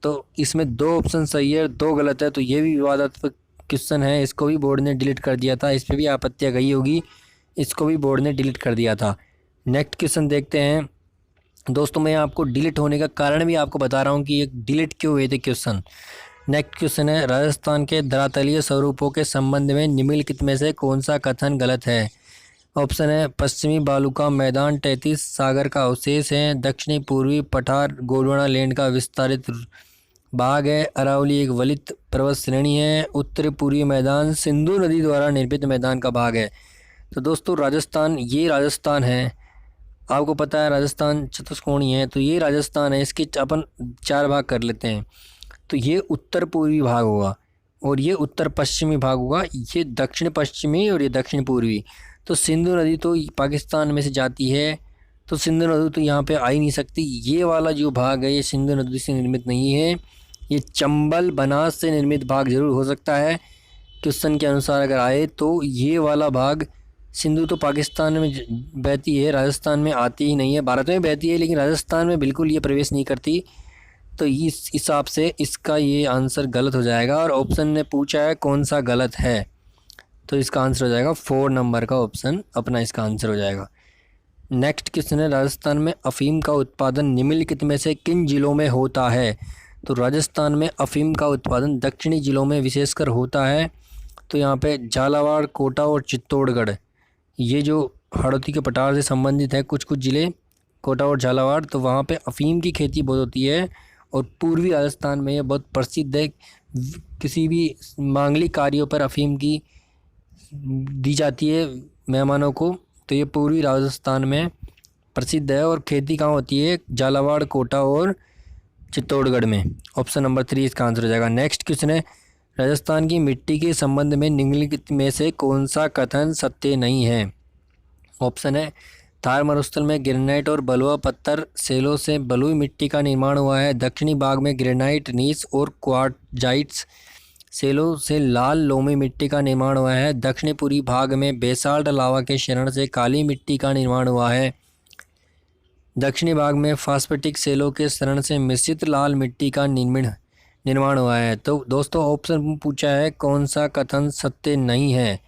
तो इसमें 2 ऑप्शन सही है, 2 गलत है। तो ये भी विवादास्पद क्वेश्चन है, इसको भी बोर्ड ने डिलीट कर दिया था, इस पर भी आपत्तियाँ गई होगी, इसको भी बोर्ड ने डिलीट कर दिया था। नेक्स्ट क्वेश्चन देखते हैं दोस्तों, मैं आपको डिलीट होने का कारण भी आपको बता रहा हूँ कि ये डिलीट क्यों हुए थे क्वेश्चन। नेक्स्ट क्वेश्चन है, राजस्थान के धरातलीय स्वरूपों के संबंध में निम्नलिखित में से कौन सा कथन गलत है? ऑप्शन है, पश्चिमी बालू का मैदान 33 सागर का अवशेष है, दक्षिणी पूर्वी पठार गोंडवाना लैंड का विस्तारित भाग है, अरावली एक वलित पर्वत श्रेणी है, उत्तर पूर्वी मैदान सिंधु नदी द्वारा निर्मित मैदान का भाग है। तो दोस्तों राजस्थान, ये राजस्थान है, आपको पता है राजस्थान चतुष्कोणीय है, तो ये राजस्थान है, इसके अपन 4 भाग कर लेते हैं। तो ये उत्तर पूर्वी भाग होगा और ये उत्तर पश्चिमी भाग होगा, ये दक्षिण पश्चिमी और ये दक्षिण पूर्वी। तो सिंधु नदी तो पाकिस्तान में से जाती है, तो सिंधु नदी तो यहाँ पे आ ही नहीं सकती। ये वाला जो भाग है ये सिंधु नदी से निर्मित नहीं है, ये चंबल बनास से निर्मित भाग जरूर हो सकता है क्वेश्चन के अनुसार अगर आए तो। ये वाला भाग, सिंधु तो पाकिस्तान में बहती है, राजस्थान में आती ही नहीं है, भारत में बहती है लेकिन राजस्थान में बिल्कुल ये प्रवेश नहीं करती। तो इस हिसाब से इसका ये आंसर गलत हो जाएगा और ऑप्शन ने पूछा है कौन सा गलत है, तो इसका आंसर हो जाएगा 4 नंबर का ऑप्शन अपना इसका आंसर हो जाएगा। नेक्स्ट क्वेश्चन है, राजस्थान में अफीम का उत्पादन निम्नलिखित में से किन जिलों में होता है? तो राजस्थान में अफीम का उत्पादन दक्षिणी जिलों में विशेषकर होता है। तो यहाँ पे झालावाड़, कोटा और चित्तौड़गढ़, ये जो हड़ौती के पठार से संबंधित है कुछ ज़िले, कोटा और झालावाड़, तो वहाँ पे अफीम की खेती बहुत होती है और पूर्वी राजस्थान में ये बहुत प्रसिद्ध है। किसी भी मांगलिक कार्यों पर अफीम की दी जाती है मेहमानों को, तो ये पूर्वी राजस्थान में प्रसिद्ध है। और खेती कहाँ होती है? झालावाड़, कोटा और चित्तौड़गढ़ में। ऑप्शन नंबर 3 इसका आंसर हो जाएगा। नेक्स्ट क्वेश्चन है, राजस्थान की मिट्टी के संबंध में निम्नलिखित में से कौन सा कथन सत्य नहीं है? ऑप्शन है, थार मरुस्थल में ग्रेनाइट और बलुआ पत्थर सेलों से बलुई मिट्टी का निर्माण हुआ है, दक्षिणी भाग में ग्रेनाइट, नीस और क्वार्टजाइट्स सेलों से लाल लोमी मिट्टी का निर्माण हुआ है, दक्षिणी पूर्वी भाग में बेसाल्ट लावा के शरण से काली मिट्टी का निर्माण हुआ है, दक्षिणी भाग में फास्फेटिक सेलों के शरण से मिश्रित लाल मिट्टी का निर्माण हुआ है। तो दोस्तों ऑप्शन पूछा है कौन सा कथन सत्य नहीं है,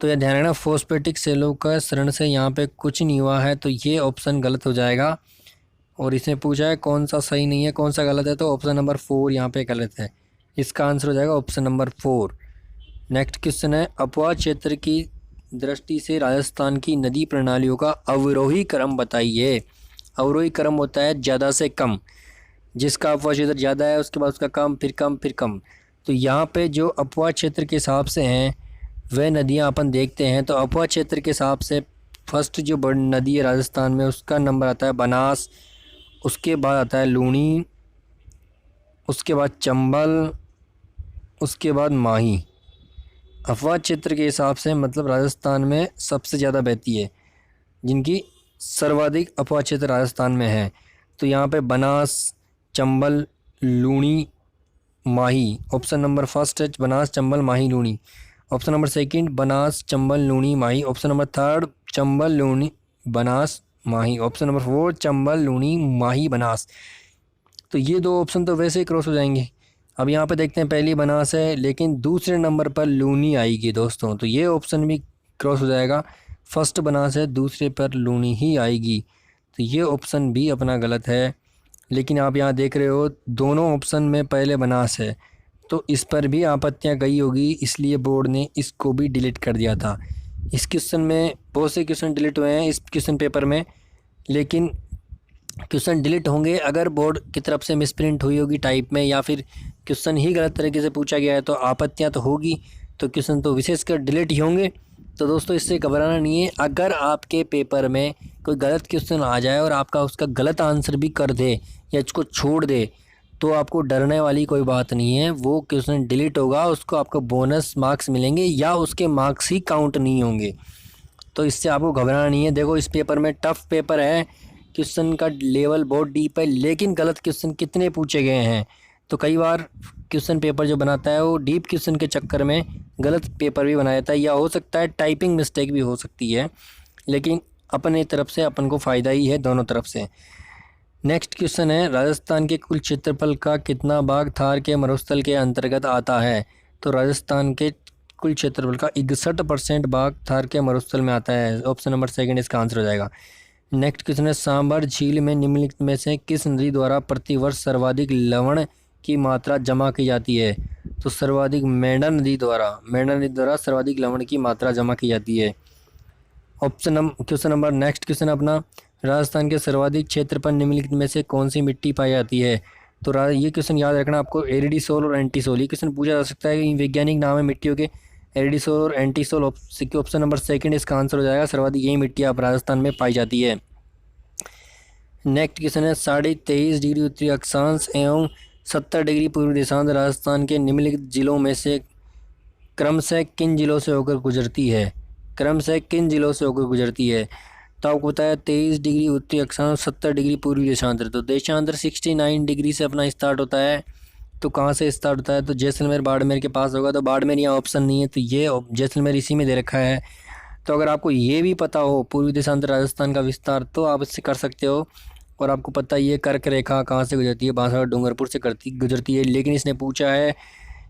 तो यह ध्यान रखना, फॉस्फेटिक सेलों का शरण से यहाँ पे कुछ नहीं हुआ है, तो ये ऑप्शन गलत हो जाएगा। और इसने पूछा है कौन सा सही नहीं है, कौन सा गलत है, तो ऑप्शन नंबर 4 यहाँ पे गलत है, इसका आंसर हो जाएगा ऑप्शन नंबर 4। नेक्स्ट क्वेश्चन है, अपवाह क्षेत्र की दृष्टि से राजस्थान की नदी प्रणालियों का अवरोही क्रम बताइए। अवरोही क्रम होता है ज़्यादा से कम, जिसका अपवाह क्षेत्र ज़्यादा है उसके बाद उसका कम, फिर कम, फिर कम। तो यहाँ पे जो अपवाह क्षेत्र के हिसाब से हैं वह नदियाँ अपन देखते हैं। तो अपवाह क्षेत्र के हिसाब से फर्स्ट जो बड़ी नदी है राजस्थान में उसका नंबर आता है बनास, उसके बाद आता है लूनी, उसके बाद चंबल, उसके बाद माही। अफवाह क्षेत्र के हिसाब से मतलब राजस्थान में सबसे ज़्यादा बहती है, जिनकी सर्वाधिक अफवाह क्षेत्र राजस्थान में है। तो यहाँ पे Banas, Chambal, Luni, Mahi. Option number first है Banas, Chambal, Mahi, Luni. Option number second Banas, Chambal, Luni, Mahi. Option number third Chambal, Luni, Banas, Mahi. Option number four Chambal, Luni, Mahi, Banas. तो ये दो ऑप्शन तो वैसे ही क्रॉस हो जाएंगे। अब यहाँ पे देखते हैं पहली बनास है लेकिन दूसरे नंबर पर लूनी आएगी दोस्तों, तो ये ऑप्शन भी क्रॉस हो जाएगा। फर्स्ट बनास है दूसरे पर लूनी ही आएगी, तो ये ऑप्शन भी अपना गलत है। लेकिन आप यहाँ देख रहे हो दोनों ऑप्शन में पहले बनास है, तो इस पर भी आपत्तियाँ गई होगी, इसलिए बोर्ड ने इसको भी डिलीट कर दिया था। इस क्वेश्चन में बहुत से क्वेश्चन डिलीट हुए हैं इस क्वेश्चन पेपर में, लेकिन क्वेश्चन डिलीट होंगे अगर बोर्ड की तरफ से मिसप्रिंट हुई होगी टाइप में, या फिर क्वेश्चन ही गलत तरीके से पूछा गया है तो आपत्तियां तो होगी, तो क्वेश्चन तो विशेषकर डिलीट ही होंगे। तो दोस्तों इससे घबराना नहीं है। अगर आपके पेपर में कोई गलत क्वेश्चन आ जाए और आपका उसका गलत आंसर भी कर दे या इसको छोड़ दे, तो आपको डरने वाली कोई बात नहीं है। वो क्वेश्चन डिलीट होगा, उसको आपको बोनस मार्क्स मिलेंगे या उसके मार्क्स ही काउंट नहीं होंगे। तो इससे आपको घबराना नहीं है। देखो इस पेपर में टफ पेपर है, क्वेश्चन का लेवल बहुत डीप है, लेकिन गलत क्वेश्चन कितने पूछे गए हैं। तो कई बार क्वेश्चन पेपर जो बनाता है वो डीप क्वेश्चन के चक्कर में गलत पेपर भी बना देता है, या हो सकता है टाइपिंग मिस्टेक भी हो सकती है, लेकिन अपने तरफ से अपन को फ़ायदा ही है दोनों तरफ से। नेक्स्ट क्वेश्चन है राजस्थान के कुल क्षेत्रफल का कितना भाग थार के मरुस्थल के अंतर्गत आता है। तो राजस्थान के कुल क्षेत्रफल का 61% भाग थार के मरुस्थल में आता है। ऑप्शन नंबर सेकंड इसका आंसर हो जाएगा। नेक्स्ट क्वेश्चन है सांभर झील में निम्नलिखित में से किस नदी द्वारा प्रतिवर्ष सर्वाधिक लवण की मात्रा जमा की जाती है। तो सर्वाधिक मेंढा नदी द्वारा सर्वाधिक लवण की मात्रा जमा की जाती है। क्वेश्चन नंबर नेक्स्ट क्वेश्चन अपना राजस्थान के सर्वाधिक क्षेत्र पर निम्नलिखित में से कौन सी मिट्टी पाई जाती है। तो ये क्वेश्चन याद रखना आपको, एरिडीसोल और एंटीसोल। ये क्वेश्चन पूछा जा सकता है, वैज्ञानिक नाम है मिट्टियों के एरिडीसोल और एंटीसोल। ऑप्शन नंबर सेकंड इसका आंसर हो जाएगा। सर्वाधिक यही मिट्टी आप राजस्थान में पाई जाती है। नेक्स्ट क्वेश्चन है 23.5 डिग्री उत्तरी अक्षांश एवं 70 डिग्री पूर्वी देशांत राजस्थान के निम्नलिखित जिलों में से क्रमशः किन जिलों से होकर गुजरती है। तो आपको पता है 23 डिग्री उत्तरी अक्षांश 70 डिग्री पूर्वी देशांतर। तो देशांतर 69 डिग्री से अपना स्टार्ट होता है। तो कहाँ से स्टार्ट होता है, तो जैसलमेर बाड़मेर के पास होगा। तो बाड़मेर यहाँ ऑप्शन नहीं है, तो ये जैसलमेर इसी में दे रखा है। तो अगर आपको ये भी पता हो पूर्वी देशांतर राजस्थान का विस्तार, तो आप इससे कर सकते हो। और आपको पता है ये कर्क रेखा कहाँ से गुजरती है, बांसवाड़ा डूंगरपुर से गुजरती है। लेकिन इसने पूछा है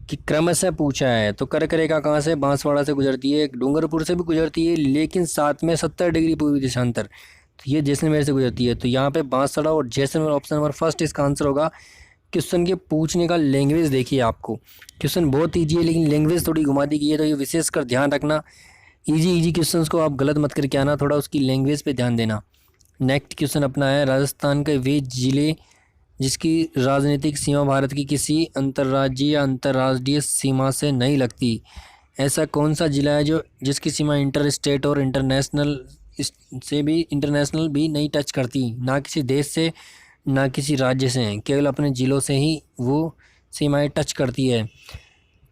कि क्रमशः पूछा है, तो कर्क रेखा कहाँ से, बांसवाड़ा से गुजरती है, डूंगरपुर से भी गुजरती है, लेकिन साथ में 70 डिग्री पूर्वी देशांतर, तो ये जैसलमेर से गुजरती है। तो यहाँ पे बांसवाड़ा और जैसलमेर ऑप्शन नंबर फर्स्ट इसका आंसर होगा। क्वेश्चन के पूछने का लैंग्वेज देखिए, आपको क्वेश्चन बहुत ईजी है लेकिन लैंग्वेज थोड़ी घुमा दी गई है, तो ये विशेष कर ध्यान रखना। ईजी क्वेश्चंस को आप गलत मत करके आना, थोड़ा उसकी लैंग्वेज पे ध्यान देना। नेक्स्ट क्वेश्चन अपना है राजस्थान के वे जिले जिसकी राजनीतिक सीमा भारत की किसी अंतर्राज्यीय या अंतर्राष्ट्रीय सीमा से नहीं लगती। ऐसा कौन सा जिला है जिसकी सीमा इंटर स्टेट और इंटरनेशनल भी नहीं टच करती, ना किसी देश से ना किसी राज्य से, केवल अपने ज़िलों से ही वो सीमाएं टच करती है।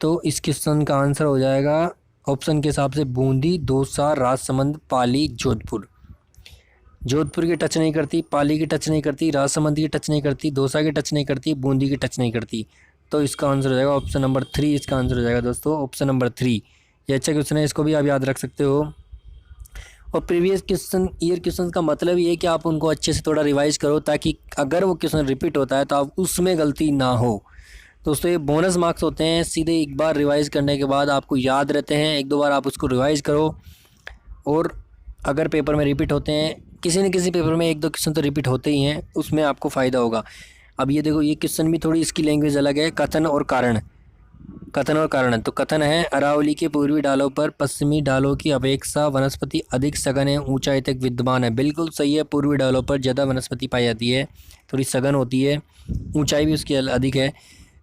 तो इस क्वेश्चन का आंसर हो जाएगा ऑप्शन के हिसाब से बूंदी, दौसा, राजसमंद, पाली, जोधपुर। जोधपुर की टच नहीं करती, पाली की टच नहीं करती, राजसमंद की टच नहीं करती, दौसा की टच नहीं करती, बूंदी की टच नहीं करती। तो इसका आंसर हो जाएगा ऑप्शन नंबर 3। इसका आंसर हो जाएगा दोस्तों ऑप्शन नंबर 3। ये अच्छा क्वेश्चन है, इसको भी आप याद रख सकते हो। और प्रीवियस ईयर क्वेश्चन का मतलब ये है कि आप उनको अच्छे से थोड़ा रिवाइज करो, ताकि अगर वो क्वेश्चन रिपीट होता है तो आप उसमें गलती ना हो। दोस्तों ये बोनस मार्क्स होते हैं, सीधे एक बार रिवाइज करने के बाद आपको याद रहते हैं। एक दो बार आप उसको रिवाइज करो, और अगर पेपर में रिपीट होते हैं, किसी न किसी पेपर में एक दो क्वेश्चन तो रिपीट होते ही हैं, उसमें आपको फ़ायदा होगा। अब ये देखो, ये क्वेश्चन भी थोड़ी इसकी लैंग्वेज अलग है, कथन और कारण। कथन और कारण। तो कथन है, अरावली के पूर्वी ढालों पर पश्चिमी ढालों की अपेक्षा वनस्पति अधिक सघन एवं ऊंचाई तक विद्यमान है। बिल्कुल सही है, पूर्वी ढालों पर ज़्यादा वनस्पति पाई जाती है, थोड़ी सघन होती है, ऊंचाई भी उसकी अधिक है।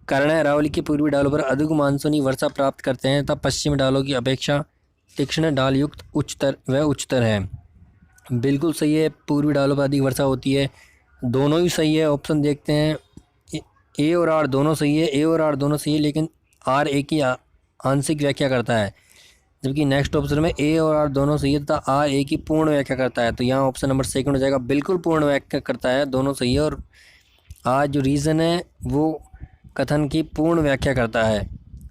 कारण है, अरावली के पूर्वी ढालों पर अधिक मानसूनी वर्षा प्राप्त करते हैं तथा पश्चिमी ढालों की अपेक्षा तीक्ष्ण ढाल युक्त उच्चतर है। बिल्कुल सही है, पूर्वी ढालों पर अधिक वर्षा होती है। दोनों ही सही है। ऑप्शन देखते हैं, ए और आर दोनों सही है, ए और आर दोनों सही है, लेकिन आर ए की आंशिक व्याख्या करता है, जबकि नेक्स्ट ऑप्शन में ए और आर दोनों सही है तथा आर ए की पूर्ण व्याख्या करता है। तो यहाँ ऑप्शन नंबर सेकंड हो जाएगा, बिल्कुल पूर्ण व्याख्या करता है, दोनों सही है। और आज जो रीज़न है वो कथन की पूर्ण व्याख्या करता है।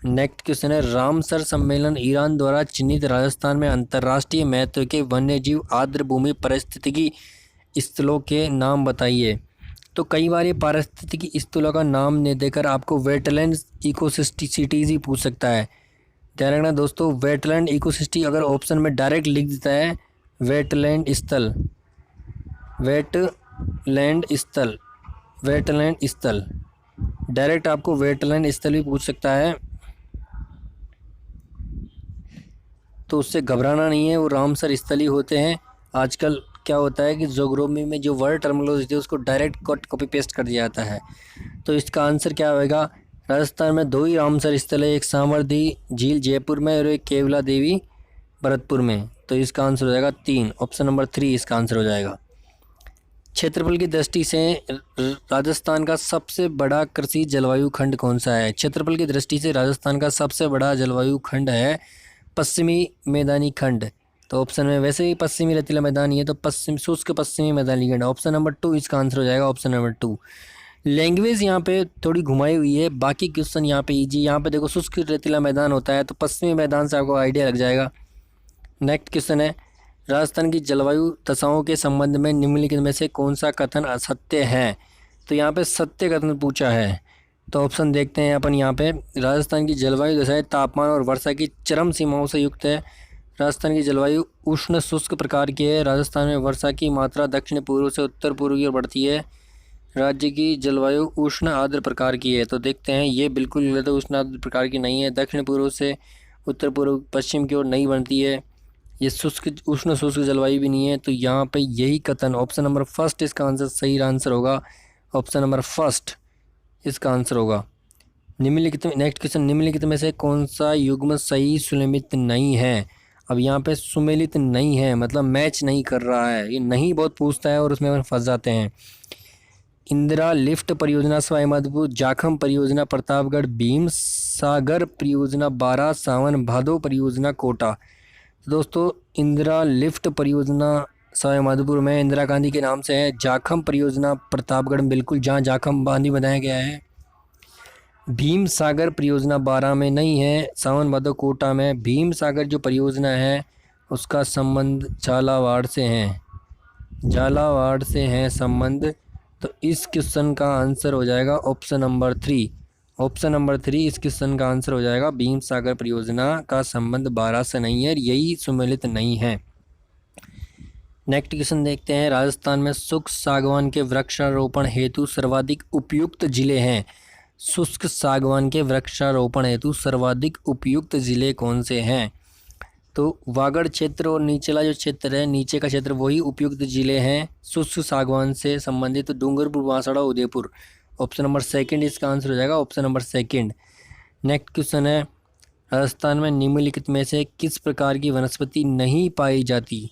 नेक्स्ट क्वेश्चन है, रामसर सम्मेलन ईरान द्वारा चिन्हित राजस्थान में अंतर्राष्ट्रीय महत्व के वन्यजीव आर्द्र भूमि पारिस्थितिकी स्थलों के नाम बताइए। तो कई बार ये पारिस्थितिकी स्थलों का नाम नहीं देकर आपको वेटलैंड इकोसिस्टिसिटीज ही पूछ सकता है। ध्यान रखना दोस्तों, वेटलैंड इकोसिस्टी अगर ऑप्शन में डायरेक्ट लिख देता है वेटलैंड स्थल, वेटलैंड स्थल डायरेक्ट आपको वेटलैंड स्थल भी पूछ सकता है, तो उससे घबराना नहीं है, वो रामसर स्थल ही होते हैं। आजकल क्या होता है कि जोग्राफी में जो वर्ड टर्मिनोलॉजी है उसको डायरेक्ट कॉपी पेस्ट कर दिया जाता है। तो इसका आंसर क्या होगा, राजस्थान में 2 ही रामसर स्थल है, एक सांवरदी झील जयपुर में और एक केवला देवी भरतपुर में। तो इसका आंसर हो जाएगा 3, ऑप्शन नंबर 3 इसका आंसर हो जाएगा। क्षेत्रफल की दृष्टि से राजस्थान का सबसे बड़ा कृषि जलवायु खंड कौन सा है। क्षेत्रफल की दृष्टि से राजस्थान का सबसे बड़ा जलवायु खंड है पश्चिमी मैदानी खंड। तो ऑप्शन में वैसे ही पश्चिमी रेतीला मैदान ही है, तो शुष्क पश्चिमी मैदानी खंड, ऑप्शन नंबर 2 इसका आंसर हो जाएगा, ऑप्शन नंबर 2। लैंग्वेज यहाँ पे थोड़ी घुमाई हुई है, बाकी क्वेश्चन यहाँ पे इजी। यहाँ पे देखो शुष्क रेतीला मैदान होता है, तो पश्चिमी मैदान से आपको आइडिया लग जाएगा। नेक्स्ट क्वेश्चन है, राजस्थान की जलवायु दशाओं के संबंध में निम्नलिखित में से कौन सा कथन असत्य है। तो यहाँ पे सत्य कथन पूछा है, तो ऑप्शन देखते हैं अपन। यहाँ पे राजस्थान की जलवायु दशाएं तापमान और वर्षा की चरम सीमाओं से युक्त है। राजस्थान की जलवायु उष्ण शुष्क प्रकार की है। राजस्थान में वर्षा की मात्रा दक्षिण पूर्व से उत्तर पूर्व की ओर बढ़ती है। राज्य की जलवायु उष्ण आर्द्र प्रकार की है। तो देखते हैं, ये बिल्कुल गलत है, उष्ण आर्द्र प्रकार की नहीं है। दक्षिण पूर्व से उत्तर पूर्व पश्चिम की ओर नहीं बढ़ती है। ये उष्ण शुष्क जलवायु भी नहीं है। तो यहाँ पे यही कथन, ऑप्शन नंबर फर्स्ट इसका आंसर सही आंसर होगा, ऑप्शन नंबर फर्स्ट इसका आंसर होगा। निम्नलिखित में, नेक्स्ट क्वेश्चन, निम्नलिखित में से कौन सा युग्म सही सुमेलित नहीं है। अब यहाँ पे सुमेलित नहीं है मतलब मैच नहीं कर रहा है, ये नहीं बहुत पूछता है और उसमें अपन फंस जाते हैं। इंदिरा लिफ्ट परियोजना सवाई माधोपुर, जाखम परियोजना प्रतापगढ़, भीम सागर परियोजना बारा, सावन भादो परियोजना कोटा। तो दोस्तों, इंदिरा लिफ्ट परियोजना सवाई माधोपुर में इंदिरा गांधी के नाम से है। जाखम परियोजना प्रतापगढ़ में बिल्कुल जहाँ जाखम बांधी बनाया गया है। भीम सागर परियोजना बारा में नहीं है, सावन भादो कोटा में। भीम सागर जो परियोजना है उसका संबंध झालावाड़ से है, झालावाड़ से है संबंध। तो इस क्वेश्चन का आंसर हो जाएगा ऑप्शन नंबर 3, ऑप्शन नंबर 3 इस क्वेश्चन का आंसर हो जाएगा। भीम सागर परियोजना का संबंध बारा से नहीं है, यही सुमेलित नहीं है। नेक्स्ट क्वेश्चन देखते हैं, राजस्थान में शुष्क सागवान के वृक्षारोपण हेतु सर्वाधिक उपयुक्त जिले हैं। शुष्क सागवान के वृक्षारोपण हेतु सर्वाधिक उपयुक्त जिले कौन से हैं। तो वागड़ क्षेत्र और निचला जो क्षेत्र है, नीचे का क्षेत्र, वही उपयुक्त जिले हैं शुष्क सागवान से संबंधित। तो Dungarpur, Banswara, Udaipur, option number second इसका आंसर हो जाएगा, option number second. Next question है, राजस्थान में निम्नलिखित में से किस प्रकार की वनस्पति नहीं पाई जाती।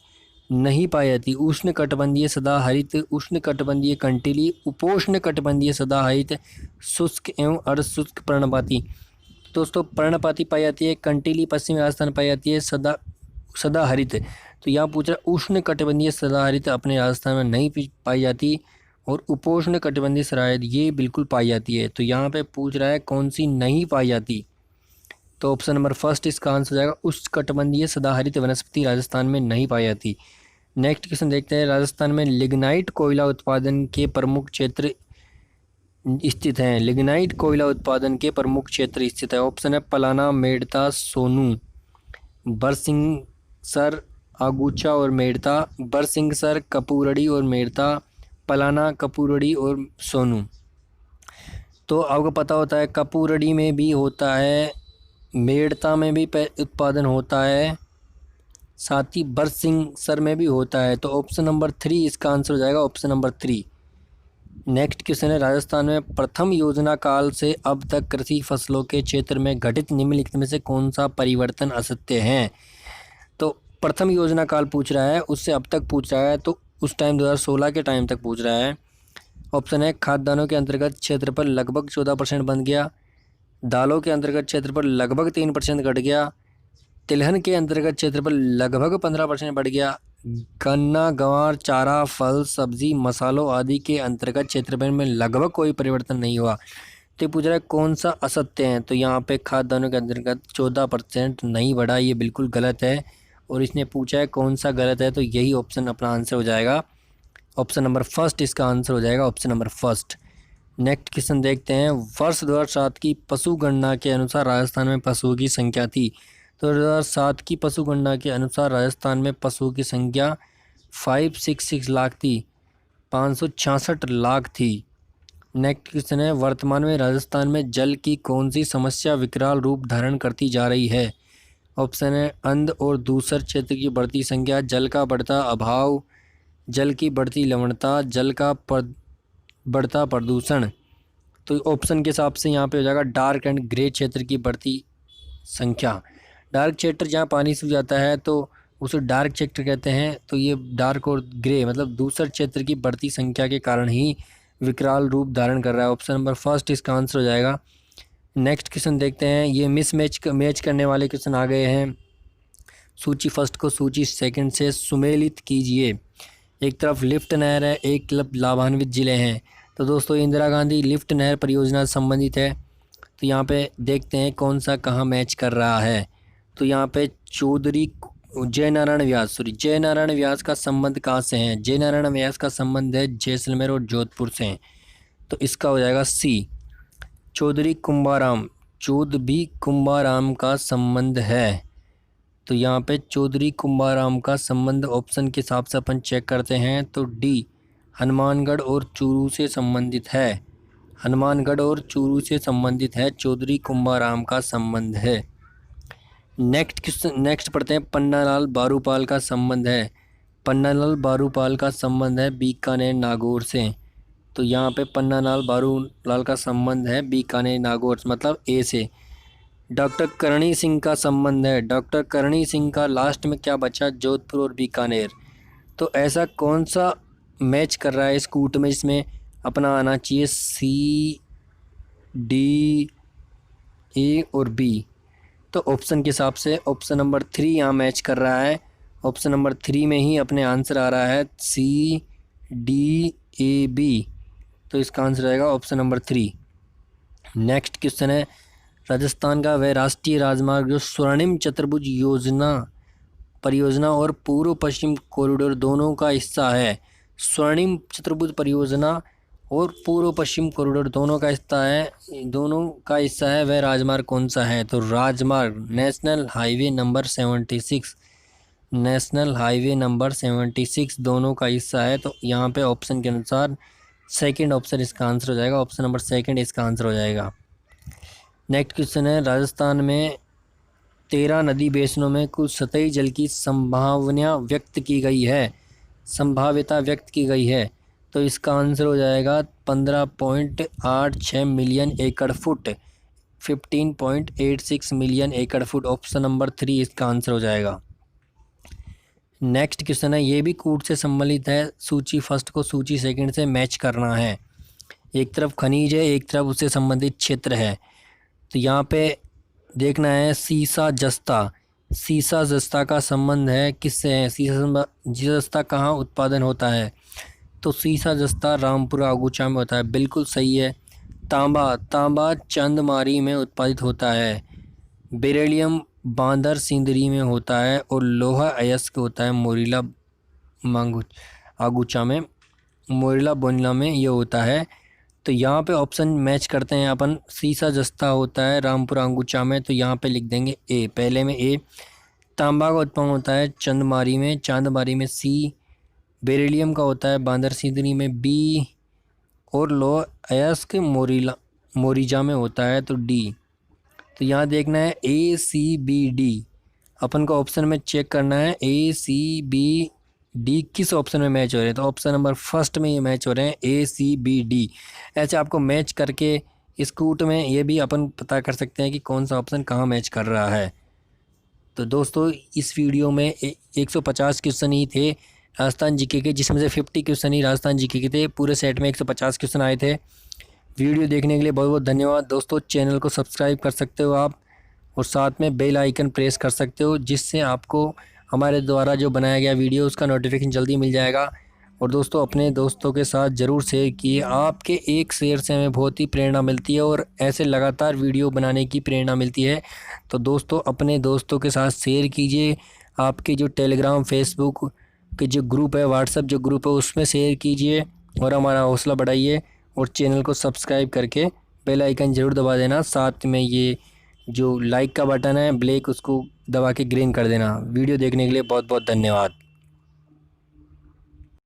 उष्ण कटिबंधीय सदाहरित, उष्ण कटिबंधीय कंटीली, उपोष्ण कटिबंधीय सदाहरित, शुष्क एवं अर्धशुष्क पर्णपाती। दोस्तों, पर्णपाती पाई जाती है, कंटीली पश्चिमी राजस्थान पाई जाती है, सदाहरित। तो यहाँ पूछ रहा उष्ण कटिबंधीय सदाहरित अपने राजस्थान में नहीं पाई जाती, और उपोष्ण कटिबंधीय सदाहरित ये बिल्कुल पाई जाती है। तो यहाँ पे पूछ रहा है कौन सी नहीं पाई जाती, तो ऑप्शन नंबर फर्स्ट इसका आंसर हो जाएगा, उष्ण कटिबंधीय सदाहरित वनस्पति राजस्थान में नहीं पाई जाती। नेक्स्ट क्वेश्चन देखते हैं, राजस्थान में लिग्नाइट कोयला उत्पादन के प्रमुख क्षेत्र स्थित हैं। लिग्नाइट कोयला उत्पादन के प्रमुख क्षेत्र स्थित है। ऑप्शन है पलाना, मेड़ता, सोनू, बरसिंगसर, आगूचा और मेड़ता, बरसिंगसर, कपूरड़ी और मेड़ता, पलाना, कपूरड़ी और सोनू। तो आपको पता होता है कपूरड़ी में भी होता है, मेड़ता में भी उत्पादन होता है, साथ ही बरसिंगसर में भी होता है। तो ऑप्शन नंबर 3 इसका आंसर हो जाएगा, ऑप्शन नंबर 3। नेक्स्ट क्वेश्चन है, राजस्थान में प्रथम योजना काल से अब तक कृषि फसलों के क्षेत्र में घटित निम्नलिखित में से कौन सा परिवर्तन असत्य है। तो प्रथम योजना काल पूछ रहा है, उससे अब तक पूछ रहा है, तो उस टाइम 2016 के टाइम तक पूछ रहा है। ऑप्शन है, खाद्यान्नों के अंतर्गत क्षेत्रफल लगभग 14% बन गया, दालों के अंतर्गत क्षेत्रफल लगभग 3% घट गया, तिलहन के अंतर्गत क्षेत्रफल लगभग 15% बढ़ गया, गन्ना, गंवार, चारा, फल, सब्जी, मसालों आदि के अंतर्गत क्षेत्रफल में लगभग कोई परिवर्तन नहीं हुआ। तो पूछ रहा है कौन सा असत्य है। तो यहाँ पे खाद्यान्नों के अंतर्गत 14% नहीं बढ़ा, ये बिल्कुल गलत है। और इसने पूछा है कौन सा गलत है, तो यही ऑप्शन अपना आंसर हो जाएगा, ऑप्शन नंबर फर्स्ट इसका आंसर हो जाएगा, option number first. Next question देखते हैं, वर्ष 2007 की पशु गणना के अनुसार राजस्थान में पशुओं की संख्या थी। तो 2007 की पशु गणना के अनुसार राजस्थान में पशुओं की संख्या 566 लाख थी, 566 लाख थी। नेक्स्ट क्वेश्चन है, वर्तमान में राजस्थान में जल की कौन सी समस्या विकराल रूप धारण करती जा रही है। ऑप्शन है, अंध और दूसर क्षेत्र की बढ़ती संख्या, जल का बढ़ता अभाव, जल की बढ़ती लवणता, जल का बढ़ता प्रदूषण। तो ऑप्शन के हिसाब से यहाँ पे हो जाएगा डार्क एंड ग्रे क्षेत्र की बढ़ती संख्या। डार्क क्षेत्र जहाँ पानी सूख जाता है तो उसे डार्क क्षेत्र कहते हैं। तो ये डार्क और ग्रे मतलब दूसर क्षेत्र की बढ़ती संख्या के कारण ही विकराल रूप धारण कर रहा है। ऑप्शन नंबर फर्स्ट इसका आंसर हो जाएगा। नेक्स्ट क्वेश्चन देखते हैं, ये मैच करने वाले क्वेश्चन आ गए हैं। सूची फर्स्ट को सूची सेकंड से सुमेलित कीजिए। एक तरफ लिफ्ट नहर है, एक तरफ लाभान्वित जिले हैं। तो दोस्तों इंदिरा गांधी लिफ्ट नहर परियोजना से संबंधित है। तो यहाँ पे देखते हैं कौन सा कहाँ मैच कर रहा है। तो यहाँ पे जय नारायण व्यास का संबंध कहाँ से है। जय नारायण व्यास का संबंध है जैसलमेर और जोधपुर से। तो इसका हो जाएगा सी। चौधरी कुंभाराम का संबंध है। तो यहाँ पे चौधरी कुंभाराम का संबंध ऑप्शन के हिसाब से अपन चेक करते हैं तो डी हनुमानगढ़ और चूरू से संबंधित है। हनुमानगढ़ और चूरू से संबंधित है, चौधरी कुंभाराम का संबंध है। नेक्स्ट पढ़ते हैं, पन्नालाल बारूपाल का संबंध है। पन्नालाल बारूपाल का संबंध है बीकानेर नागौर से। तो यहाँ पे पन्नालाल बारूलाल का संबंध है बीकानेर नागौर मतलब ए से। डॉक्टर करणी सिंह का संबंध है। डॉक्टर करणी सिंह का लास्ट में क्या बचा, जोधपुर और बीकानेर। तो ऐसा कौन सा मैच कर रहा है इस कूट में, इसमें अपना आना चाहिए सी, डी, ए और बी। तो ऑप्शन के हिसाब से ऑप्शन नंबर 3 यहाँ मैच कर रहा है। ऑप्शन नंबर 3 में ही अपने आंसर आ रहा है सी, डी, ए, बी। तो इसका आंसर आएगा ऑप्शन नंबर 3। नेक्स्ट क्वेश्चन है, राजस्थान का वह राष्ट्रीय राजमार्ग जो स्वर्णिम चतुर्भुज परियोजना और पूर्व पश्चिम कॉरिडोर दोनों का हिस्सा है। स्वर्णिम चतुर्भुज परियोजना और पूर्व पश्चिम कॉरिडोर दोनों का हिस्सा है, वह राजमार्ग कौन सा है। तो राजमार्ग national highway number 76, national highway number 76 दोनों का हिस्सा है। तो यहाँ पे ऑप्शन के अनुसार सेकंड ऑप्शन इसका आंसर हो जाएगा, ऑप्शन नंबर सेकंड इसका आंसर हो जाएगा। नेक्स्ट क्वेश्चन है, राजस्थान में 13 नदी बेसिनों में कुल सतही जल की संभावना व्यक्त की गई है, संभाव्यता व्यक्त की गई है। तो इसका आंसर हो जाएगा 15.86 मिलियन एकड़ फुट, 15.86 मिलियन एकड़ फुट। ऑप्शन नंबर 3 इसका आंसर हो जाएगा। नेक्स्ट क्वेश्चन है, ये भी कूट से संबंधित है। सूची फर्स्ट को सूची सेकंड से मैच करना है। एक तरफ खनिज है, एक तरफ उससे संबंधित क्षेत्र है। तो यहाँ पे देखना है सीसा जस्ता का संबंध है किससे है। सीसा जस्ता कहाँ उत्पादन होता है। तो सीसा जस्ता रामपुरा आगूचा में होता है, बिल्कुल सही है। तांबा चंदमारी में उत्पादित होता है। बेरिलियम बांदर सिंदरी में होता है और लोहा अयस्क होता है मोरिला आगूचा में, मोरिला बोनिला में ये होता है। तो यहाँ पे ऑप्शन मैच करते हैं अपन। सीसा जस्ता होता है रामपुरा अंगुचा में, तो यहाँ पे लिख देंगे ए, पहले में ए। तांबा का उत्पन्न होता है चांदमारी में सी। बेरिलियम का होता है बांदर सिंदरी में बी। और लोहा अयस्क मोरिजा में होता है तो डी। तो यहाँ देखना है ACBD, अपन को ऑप्शन में चेक करना है ACBD किस ऑप्शन में मैच हो रहे हैं। तो ऑप्शन नंबर फर्स्ट में ये मैच हो रहे हैं ACBD। ऐसे आपको मैच करके स्कूट में ये भी अपन पता कर सकते हैं कि कौन सा ऑप्शन कहाँ मैच कर रहा है। तो दोस्तों इस वीडियो में 150 क्वेश्चन ही थे राजस्थान जीके के, जिसमें से 50 क्वेश्चन ही राजस्थान जीके के थे। पूरे सेट में 150 क्वेश्चन आए थे। वीडियो देखने के लिए बहुत बहुत धन्यवाद दोस्तों। चैनल को सब्सक्राइब कर सकते हो आप, और साथ में बेल आइकन प्रेस कर सकते हो, जिससे आपको हमारे द्वारा जो बनाया गया वीडियो उसका नोटिफिकेशन जल्दी मिल जाएगा। और दोस्तों अपने दोस्तों के साथ ज़रूर शेयर किए, आपके एक शेयर से हमें बहुत ही प्रेरणा मिलती है और ऐसे लगातार वीडियो बनाने की प्रेरणा मिलती है। तो दोस्तों अपने दोस्तों के साथ शेयर कीजिए, आपके जो टेलीग्राम फेसबुक के जो ग्रुप है, व्हाट्सएप जो ग्रुप है उसमें शेयर कीजिए और हमारा हौसला बढ़ाइए। और चैनल को सब्सक्राइब करके बेल आइकन ज़रूर दबा देना। साथ में ये जो लाइक का बटन है ब्लैक, उसको दबा के ग्रीन कर देना। वीडियो देखने के लिए बहुत बहुत धन्यवाद।